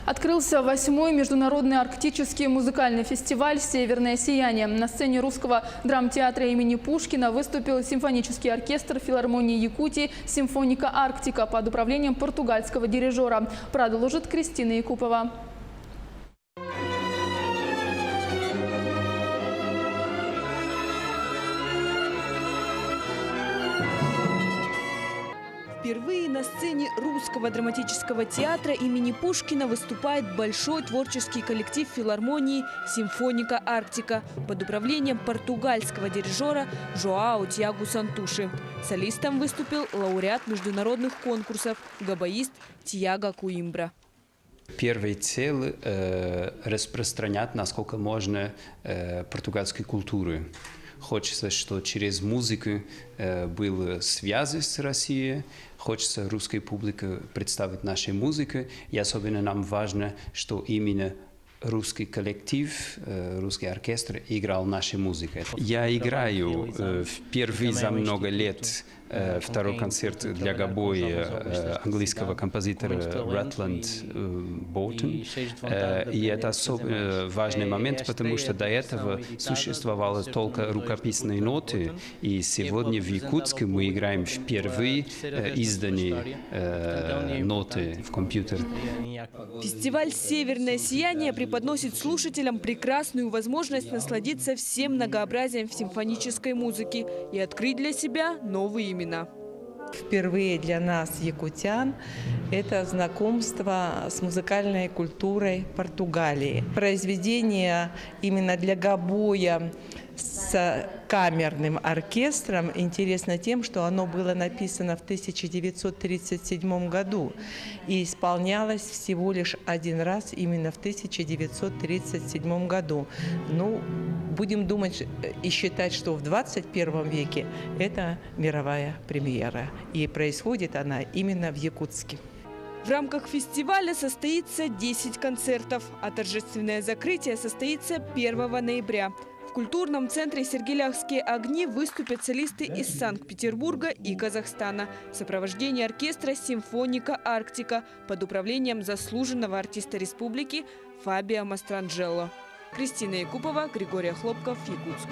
Открылся 8-й международный арктический музыкальный фестиваль «Северное сияние». На сцене Русского драмтеатра имени Пушкина выступил симфонический оркестр филармонии Якутии «Симфоника Арктика» под управлением португальского дирижера. Продолжит Кристина Якупова. Впервые на сцене Русского драматического театра имени Пушкина выступает большой творческий коллектив филармонии «Симфоника Арктика» под управлением португальского дирижера Жоао Тиагу Сантуши. Солистом выступил лауреат международных конкурсов, габаист Тиаго Куимбра. Первая цель – распространять, насколько можно, португальскую культуру. Хочется, что через музыку были связи с Россией. Хочется русской публике представить нашу музыку. И особенно нам важно, что именно русский коллектив, русский оркестр играл нашу музыку. Я играю впервые за много лет второй концерт для гобоя английского композитора Рутленд Боутон. И это особенно важный момент, потому что до этого существовало только рукописные ноты. И сегодня в Якутске мы играем впервые изданные ноты в компьютер. Фестиваль «Северное сияние» преподносит слушателям прекрасную возможность насладиться всем многообразием симфонической музыки и открыть для себя новые имена. Впервые для нас, якутян, это знакомство с музыкальной культурой Португалии. Произведение именно для гобоя с камерным оркестром интересно тем, что оно было написано в 1937 году и исполнялось всего лишь один раз именно в 1937 году. Ну, будем думать и считать, что в 21 веке это мировая премьера. И происходит она именно в Якутске. В рамках фестиваля состоится 10 концертов, а торжественное закрытие состоится 1 ноября. В культурном центре «Сергеляхские огни» выступят солисты из Санкт-Петербурга и Казахстана в сопровождении оркестра «Симфоника Арктика» под управлением заслуженного артиста республики Фабио Мастранджелло. Кристина Якупова, Григорий Хлопков, Якутск.